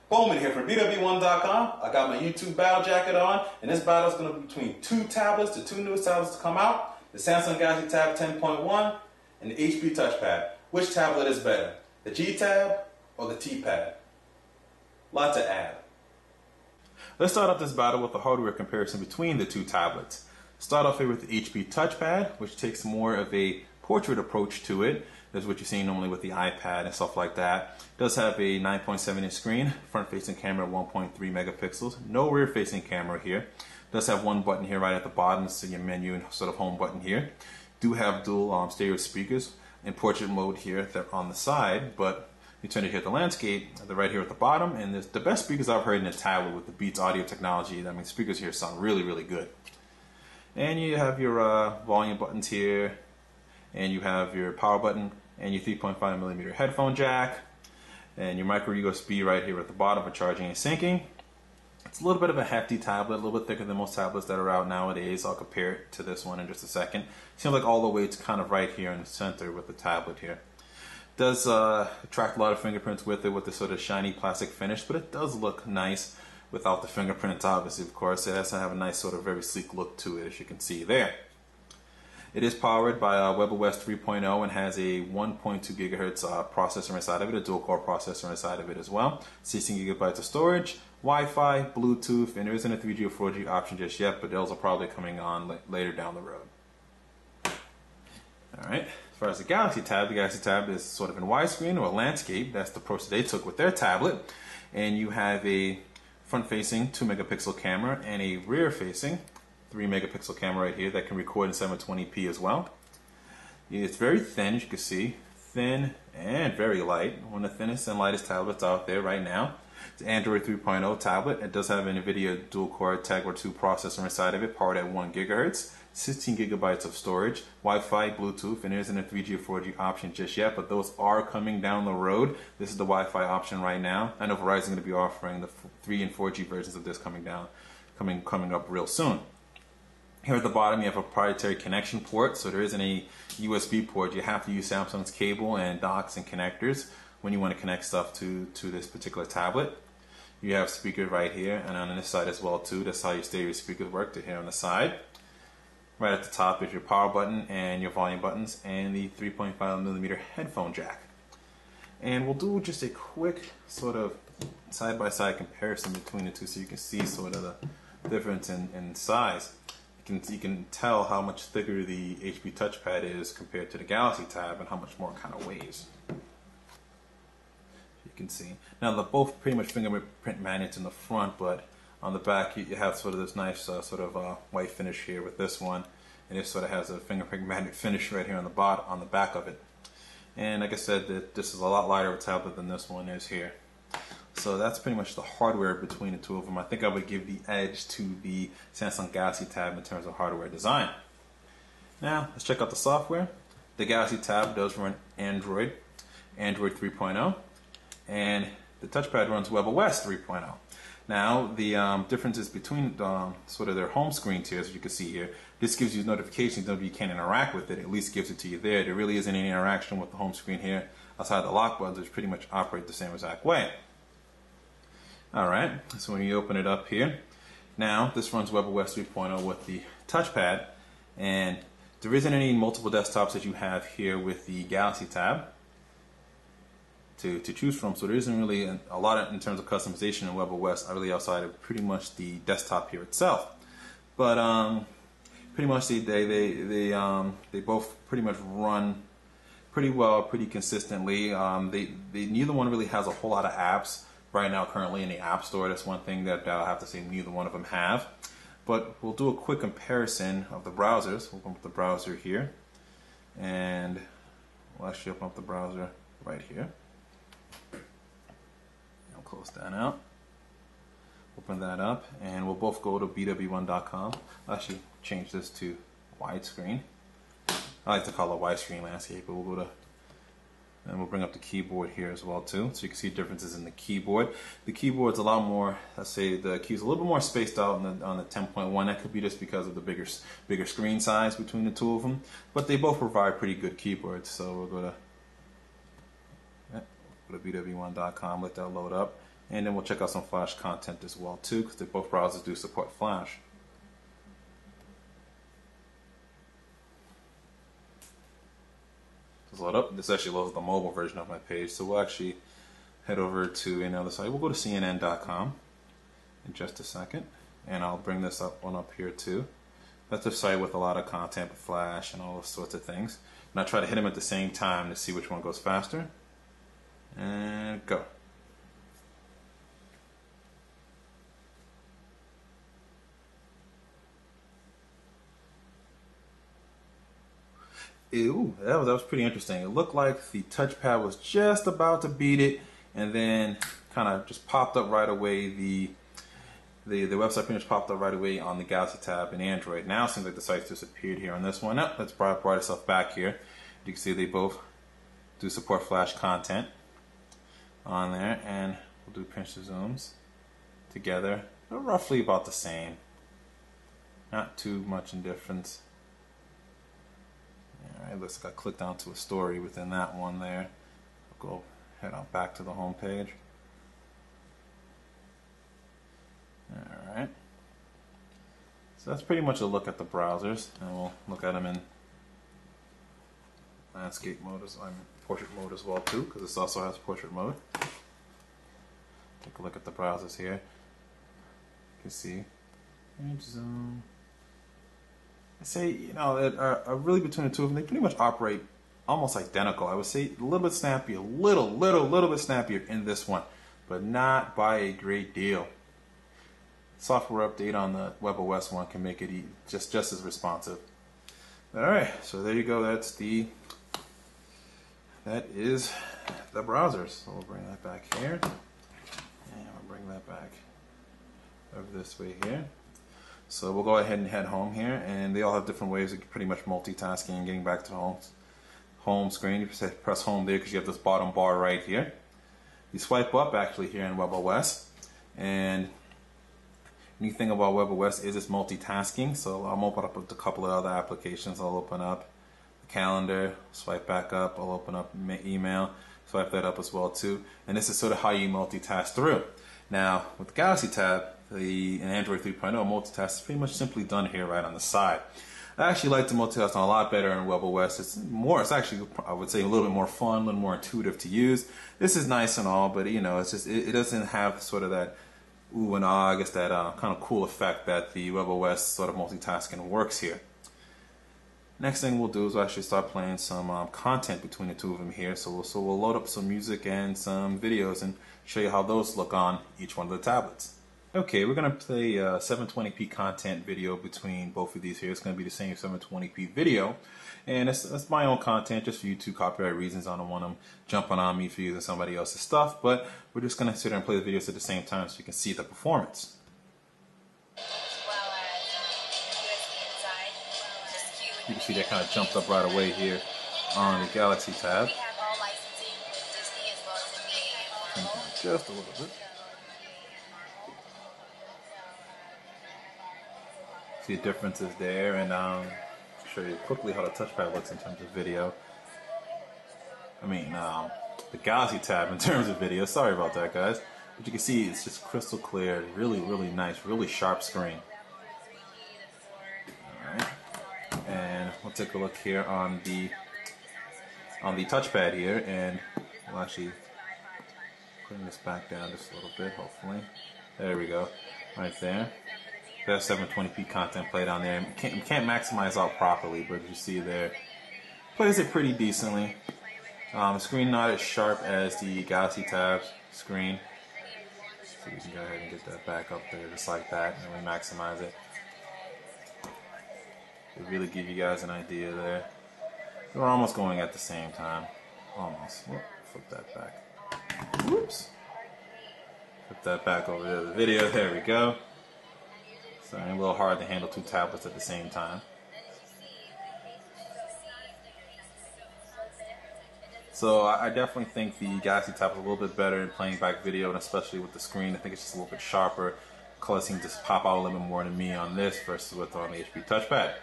BWOne here from BWOne.com. I got my YouTube battle jacket on, and this battle is going to be between two tablets, the two newest tablets to come out, the Samsung Galaxy Tab 10.1 and the HP TouchPad. Which tablet is better, the G Tab or the T Pad? Lot to add. Let's start off this battle with a hardware comparison between the two tablets. Start off here with the HP TouchPad, which takes more of a portrait approach to it. That's what you're seeing normally with the iPad and stuff like that. It does have a 9.7-inch screen, front-facing camera 1.3 megapixels, no rear-facing camera here. It does have one button here right at the bottom, this is your menu and sort of home button here. Do have dual stereo speakers in portrait mode here. They're on the side, but you turn it here at the landscape, they're right here at the bottom, and there's the best speakers I've heard in a tablet with the Beats audio technology. I mean, speakers here sound really, really good. And you have your volume buttons here, and you have your power button and your 3.5mm headphone jack and your micro USB right here at the bottom for charging and syncing. It's a little bit of a hefty tablet, a little bit thicker than most tablets that are out nowadays. I'll compare it to this one in just a second. Seems like all the weight's kind of right here in the center with the tablet here. It does attract a lot of fingerprints with it with the sort of shiny plastic finish, but it does look nice without the fingerprints, obviously, of course. It has to have a nice sort of very sleek look to it, as you can see there. It is powered by BWOne 3.0 and has a 1.2 gigahertz processor inside of it, a dual-core processor inside of it as well. 16 gigabytes of storage, Wi-Fi, Bluetooth, and there isn't a 3G or 4G option just yet, but those are probably coming on later down the road. Alright, as far as the Galaxy Tab is sort of in widescreen or landscape. That's the approach that they took with their tablet. And you have a front-facing 2 megapixel camera and a rear-facing 3 megapixel camera right here that can record in 720p as well. It's very thin, as you can see, thin and very light. One of the thinnest and lightest tablets out there right now. It's an Android 3.0 tablet. It does have an NVIDIA dual-core Tegra 2 processor inside of it, powered at 1 gigahertz, 16 gigabytes of storage, Wi-Fi, Bluetooth, and there isn't a 3G or 4G option just yet, but those are coming down the road. This is the Wi-Fi option right now. I know Verizon is going to be offering the 3 and 4G versions of this coming up real soon. Here at the bottom you have a proprietary connection port, so there isn't a USB port. You have to use Samsung's cable and docks and connectors when you want to connect stuff to this particular tablet. You have speakers right here and on this side as well too. That's how your stereo speakers work, to here on the side. Right at the top is your power button and your volume buttons and the 3.5mm headphone jack. And we'll do just a quick sort of side-by-side comparison between the two so you can see sort of the difference in size. You can tell how much thicker the HP TouchPad is compared to the Galaxy Tab and how much more it kind of weighs. You can see. Now they're both pretty much fingerprint magnets in the front, but on the back you have sort of this nice sort of white finish here with this one, and it sort of has a fingerprint magnet finish right here on the back of it. And like I said, this is a lot lighter of a tablet than this one is here. So that's pretty much the hardware between the two of them. I think I would give the edge to the Samsung Galaxy Tab in terms of hardware design. Now, let's check out the software. The Galaxy Tab does run Android 3.0, and the touchpad runs BWOne 3.0. Now, the differences between sort of their home screens here, as you can see here, this gives you notifications, though you can't interact with it, at least gives it to you there. There really isn't any interaction with the home screen here outside the lock buttons, which pretty much operate the same exact way. Alright, so when you open it up here, now this runs BWOne 3.0 with the touchpad, and there isn't any multiple desktops that you have here with the Galaxy Tab to choose from, so there isn't really a lot in terms of customization in BWOne really outside of pretty much the desktop here itself. But pretty much they both pretty much run pretty well, pretty consistently. Neither one really has a whole lot of apps right now currently in the App Store. That's one thing that I'll have to say neither one of them have. But we'll do a quick comparison of the browsers. We'll open up the browser here, and we'll actually open up the browser right here. I'll close that out. Open that up, and we'll both go to BWOne.com. I'll actually change this to widescreen. I like to call it widescreen landscape, but we'll go to, and we'll bring up the keyboard here as well too, so you can see differences in the keyboard. The keyboard's a lot more, let's say the keys a little bit more spaced out on the 10.1. That could be just because of the bigger screen size between the two of them, but they both provide pretty good keyboards. So we'll go to BWOne.com, let that load up, And then we'll check out some Flash content as well too, because both browsers do support Flash. Just load up. This actually loads the mobile version of my page, so we'll actually head over to another site. We'll go to CNN.com in just a second, and I'll bring this one up here too. That's a site with a lot of content, Flash and all those sorts of things. And I try to hit them at the same time to see which one goes faster. And go. Ew, that was pretty interesting. It looked like the touchpad was just about to beat it, and then kind of just popped up right away. The website pretty much popped up right away on the Galaxy Tab in Android. Now it seems like the site's disappeared here on this one. Nope, let's brought itself back here. You can see they both do support Flash content on there, and we'll do pinch to zooms together. They're roughly about the same. Not too much in difference. Alright, looks like I clicked onto a story within that one there. I'll go head on back to the home page. Alright. So that's pretty much a look at the browsers, and we'll look at them in landscape mode, portrait mode as well too, because this also has portrait mode. Take a look at the browsers here. You can see image zoom. I say, you know, are really between the two of them, they pretty much operate almost identical. I would say a little bit snappier, a little bit snappier in this one, but not by a great deal. Software update on the WebOS one can make it just as responsive. All right, so there you go. That is the browsers. So we'll bring that back here, and we'll bring that back over this way here. So we'll go ahead and head home here, and they all have different ways of pretty much multitasking and getting back to the home screen. You press home there because you have this bottom bar right here. You swipe up actually here in WebOS, and the neat thing about WebOS is it's multitasking. So I'll open up a couple of other applications. I'll open up the calendar, swipe back up, I'll open up email, swipe that up as well too. And this is sort of how you multitask through. Now with the Galaxy Tab, in Android 3.0, multitask is pretty much simply done here right on the side. I actually like to multitask a lot better in WebOS. It's actually, I would say, a little bit more fun, a little more intuitive to use. This is nice and all, but you know, it's just it doesn't have sort of that ooh and ah, I guess that kind of cool effect that the WebOS sort of multitasking works here. Next thing we'll do is we'll actually start playing some content between the two of them here. So we'll load up some music and some videos and show you how those look on each one of the tablets. Okay, we're going to play a 720p content video between both of these here. It's going to be the same 720p video. And that's my own content, just for YouTube copyright reasons. I don't want them jumping on me for using somebody else's stuff. But we're just going to sit there and play the videos at the same time so you can see the performance. You can see that kind of jumped up right away here on the Galaxy Tab. Just a little bit. See the differences there, and show you quickly how the touchpad looks in terms of video. I mean, the Galaxy Tab in terms of video. Sorry about that, guys. But you can see it's just crystal clear, really nice, really sharp screen. Alright. And we'll take a look here on the touchpad here, and we'll actually bring this back down just a little bit, hopefully. There we go. Right there. That 720p content played on there. You can't maximize out properly, but you see there, plays it pretty decently. The screen not as sharp as the Galaxy Tab screen. So we can go ahead and get that back up there just like that, and then we maximize it. To really give you guys an idea there. We're almost going at the same time. Almost. Whoop, flip that back. Whoops. Flip that back over to the video. There we go. So a little hard to handle two tablets at the same time. So I definitely think the Galaxy Tab is a little bit better in playing back video, and especially with the screen. I think it's just a little bit sharper. Colors seem to just pop out a little bit more to me on this versus with on the HP TouchPad.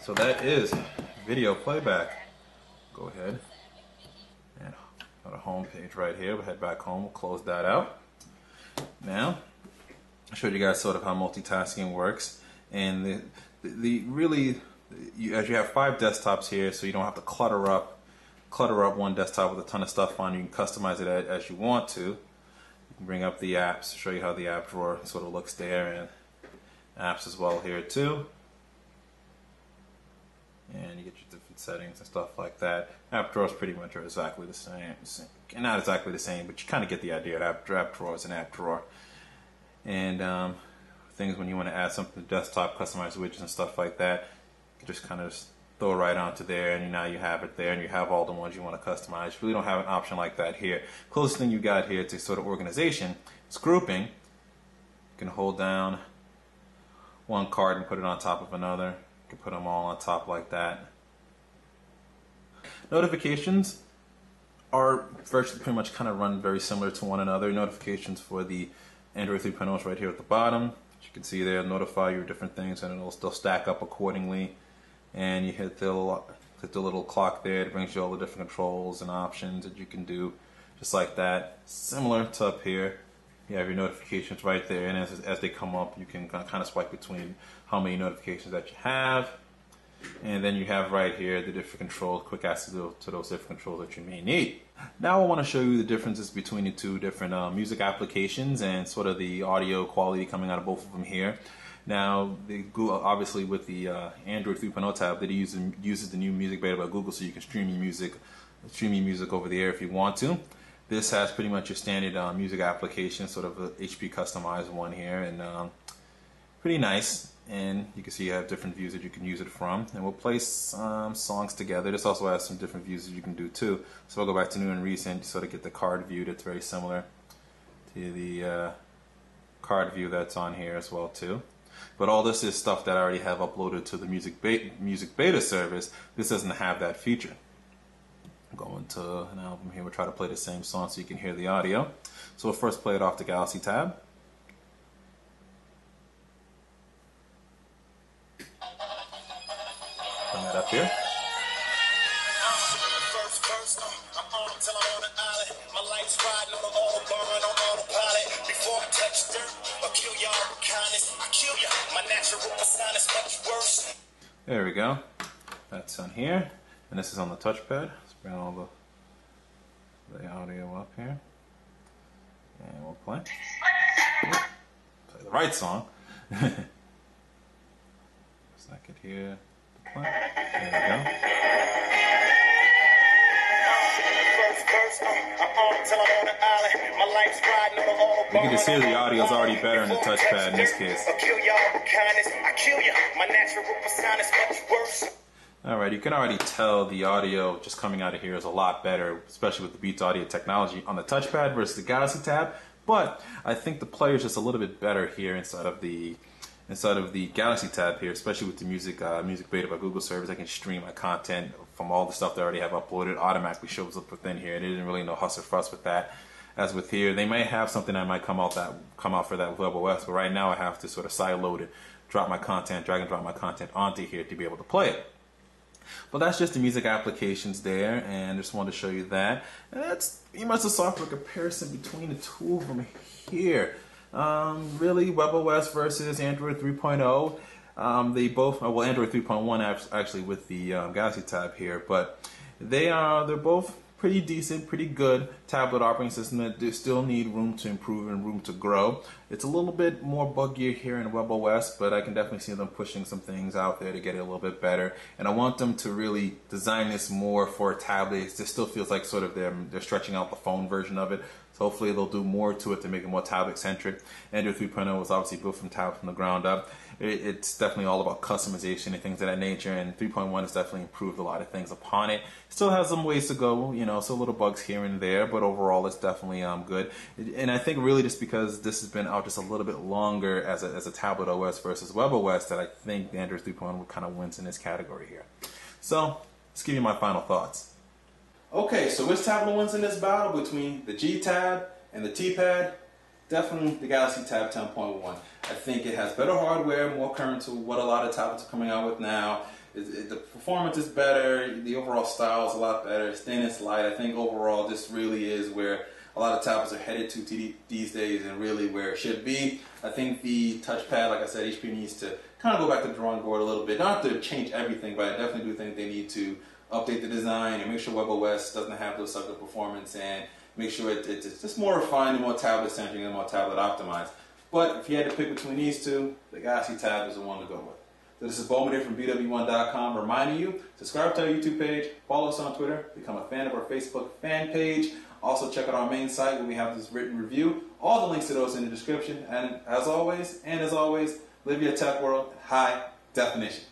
So that is video playback. Go ahead and go to home page right here. We'll head back home. We'll close that out. Now, I showed you guys sort of how multitasking works, and as you have 5 desktops here, so you don't have to clutter up one desktop with a ton of stuff on. You can customize it as you want to. You can bring up the apps, show you how the app drawer sort of looks there, and apps as well here too. And you get your different settings and stuff like that. App drawers pretty much are exactly the same. Not exactly the same, but you kind of get the idea. App drawer is an app drawer. And things when you want to add something to the desktop, customize widgets and stuff like that, you can just kind of throw it right onto there, and now you have it there, and you have all the ones you want to customize. You really don't have an option like that here. Closest thing you got here to sort of organization is grouping. You can hold down one card and put it on top of another. You can put them all on top like that. Notifications are virtually pretty much kind of run very similar to one another. Notifications for the Android 3.0 is right here at the bottom. As you can see there, notify you of different things, and they'll stack up accordingly. And you hit the little clock there. It brings you all the different controls and options that you can do, just like that. Similar to up here, you have your notifications right there, and as they come up, you can kind of swipe between how many notifications that you have. And then you have right here the different controls, quick access to those different controls that you may need. Now I want to show you the differences between the two different music applications and sort of the audio quality coming out of both of them here. Now, Google, obviously with the Android 3.0 tab, that uses the new music beta by Google, so you can stream your music over the air if you want to. This has pretty much your standard music application, sort of a HP customized one here, and pretty nice. And you can see you have different views that you can use it from, and we'll place songs together. This also has some different views that you can do too. So I'll go back to new and recent, you sort of get the card view that's very similar to the card view that's on here as well too. But all this is stuff that I already have uploaded to the music beta service. This doesn't have that feature. I'm going to an album here. We'll try to play the same song so you can hear the audio. So we'll first play it off the Galaxy tab. Put that up here. There we go. That's on here, and this is on the touchpad. Let's bring all the audio up here, and we'll play. Play the right song. Second here to play. There we go. You can just hear the audio is already better in the touchpad in this case. Alright, you can already tell the audio just coming out of here is a lot better, especially with the Beats audio technology on the touchpad versus the Galaxy tab. But I think the player is just a little bit better here inside of the Galaxy tab here, especially with the music beta by Google service. I can stream my content from all the stuff that I already have uploaded. Automatically shows up within here. There isn't really no hustle fuss with that. As with here, they may have something that might come out for that with WebOS, but right now I have to sort of side load it, drag and drop my content onto here to be able to play it. But that's just the music applications there, and I just wanted to show you that. And that's pretty much the software comparison between the two of them here. Really, WebOS versus Android 3.0. They both, well, Android 3.1 actually with the Galaxy tab here, but they're both pretty decent, pretty good tablet operating system that do still need room to improve and room to grow. It's a little bit more buggier here in WebOS, but I can definitely see them pushing some things out there to get it a little bit better. And I want them to really design this more for a tablet. It still feels like sort of they're stretching out the phone version of it. So hopefully they'll do more to it to make it more tablet-centric. Android 3.0 was obviously built from tablet from the ground up. It's definitely all about customization and things of that nature, and 3.1 has definitely improved a lot of things upon it. Still has some ways to go, you know, so little bugs here and there, but overall it's definitely good. And I think really just because this has been out just a little bit longer as a tablet OS versus WebOS, that I think the Android 3.1 kind of wins in this category here. So let's give you my final thoughts. Okay, so which tablet wins in this battle between the G Tab and the T Pad? Definitely the Galaxy Tab 10.1. I think it has better hardware, more current to what a lot of tablets are coming out with now. The performance is better, the overall style is a lot better, it's thin, it's light. I think overall this really is where a lot of tablets are headed to these days and really where it should be. I think the touchpad, like I said, HP needs to kind of go back to the drawing board a little bit. Not to change everything, but I definitely do think they need to update the design and make sure WebOS doesn't have those sucker performance and make sure it's just more refined and more tablet-centric and more tablet-optimized. But if you had to pick between these two, the Galaxy Tab is the one to go with. So this is BWOne from BWOne.com reminding you, subscribe to our YouTube page, follow us on Twitter, become a fan of our Facebook fan page. Also check out our main site where we have this written review. All the links to those in the description. And as always, live your tech world in high definition.